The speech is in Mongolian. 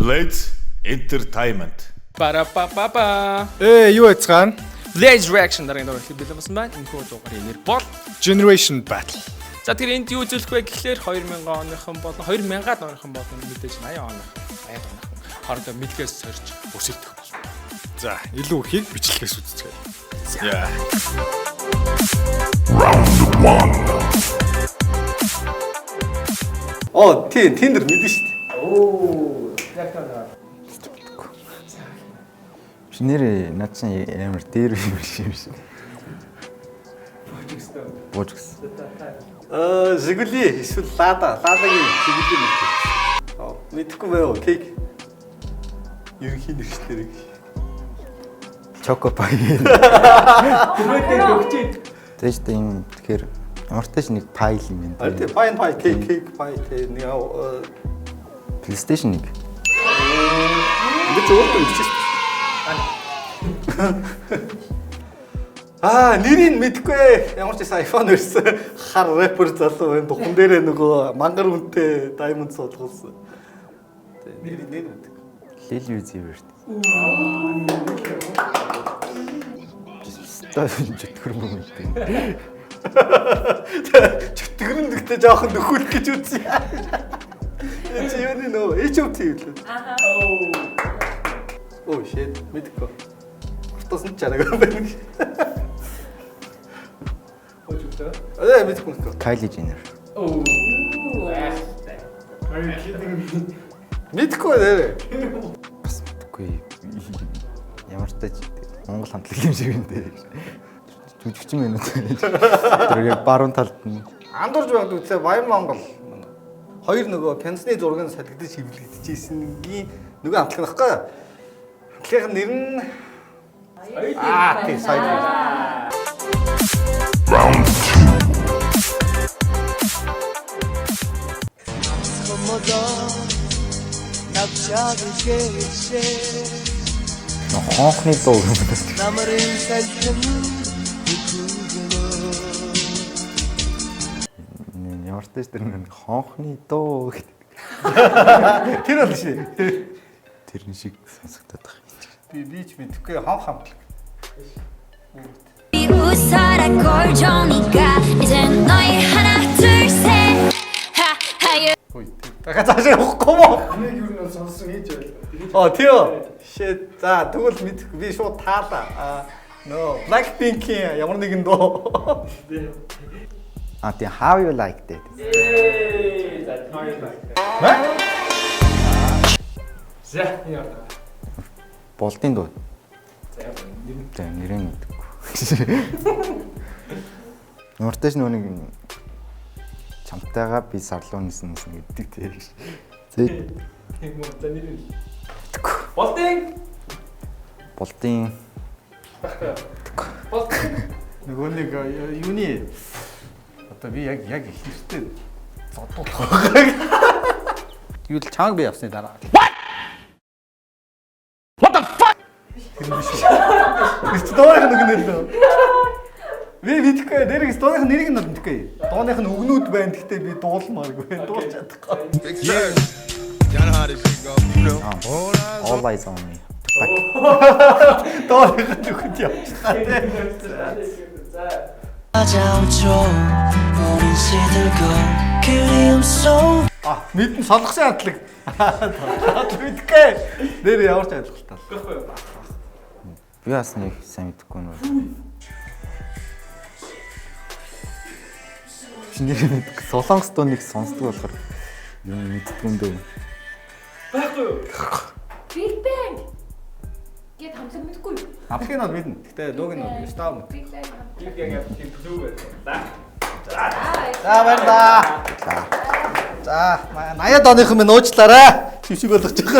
Blades Entertainment. Барапапапа. Юу яцгаана? Blaze Reaction дараагийн дугаар хэлбэл болсон байна. Энэхүү дугаарыг нэр бол Generation Battle. за тэр энд юу үзүүлэх вэ гэхлээр 2000 оныхон болон 2000-аад оныхон болон мэдээж 80 оныхон хоорондоо мэлгээс сорж өсөлдөх болно. За, илүү ихийг бичлэгээс үзцгээе. Тиндер мэдэн шүү дээ. Оо, яг таа. Нэр над чинь амар дээр юм шиг. Божгс. Жигули эсвэл ладагийн жигули мэдээ. Мэдхгүй байв кейк. Ерөнхий нэрчлэрэг. Choco pie. Түрүүтэй өгчээ. Тэжтэй юм тэгэхээр ямартай ч нэг pie юм байна. Тийм, pie, cake pie тийм нэг PlayStation 1. Ингээд өөртөө бичсэн. Нэрийг мэдэхгүй. Ямар ч байсан iPhone өрсөн хар рэпер залуу байна. Духан дээрээ нөгөө мангар үнэтэй diamond суулгасан. Нэр мэдэхгүй. Lil Uzi Vert. Чөтгөр юм гэдэг. Чөтгөр нь гэхдээ жоохон нөхөлөх гэж үзье. Чи юуны нөө HOT юу лээ? Oh shit, мэдэхгүй. Тосн чараг байна. Мэдгүй. Kylie Jenner. Оо. Мэдгүй нэр. Бас мэдгүй. Ямартай ч Монгол хамтлаг юм шиг юм дээ. Жүжигчин мэн үү. Тэр яг баруун талд нь Андуурж байгаад үтлээ Баян Монгол. Хоёр нөгөө пенсны зургийг салгидаж хөвлөгдөжсэнгийн нөгөө хамтлаг нөхгүй. Хамтлагийн нэр нь тийм сайн. Round 2. Хонхны дуу юм байна. Ямартай ч тэр нэг хонхны дуу гэдэг. Тэр бол шээ. Тэрэн шиг сонсогдоод байна. Би ч мэдхгүй хамтлаг. 웃어라 꼴조니까 이젠 너희 하나 둘셋 하하유 Дахиад цааш явахгүй мó. Нэг юу нь сонссон хийж байл. Тийм. Shit. За тэгвэл мэдхгүй би шууд таалаа. Blackpink-ийн ямар нэгэн дуу. Тийм How You Like That. За, яа. Болдын дуу. За, Нэрээ мэдгүй. Нуртаж нүг чамтайгаа би сарлуу нисэн гэдэг тийм. Зэ. тийм үү та нэр нь. Болдын. Болдын. Нөгөө нэг юуны одоо би яг ихтэй зодуулах байгаа. Юу л чанга би явсны дараа. What the fuck? Стойх нэг нэлээ. Би мэдхгүй дэрэг стойх нэрийг нь мэдхгүй. Дооных нь өгнүүд байна. Гэхдээ би дуулмааргүй. Дуулж чадахгүй. All Eyes on Me. Дооных нь өгнүүд явчихсан. Мэдэн солонгосын хамтлаг. Мэдгүй. Нэр ямар ч ойлголттой. Би бас нэг сайн мэдэхгүй нөө. Чиний мэдгүй солонгос дуу нэг сонсдог болохоор юм мэддэг юм дээ. Байхгүй юу? Big Bang гэт хамтлаг мэдгүй юу? Хамтлагийг нь мэднэ. Гэхдээ дууг нь став мэд. Big Bang Яг тийм блүү байна. За баярлаа. За 80-аад оныхон минь уучлаарай. Шившиг болгож байгаа.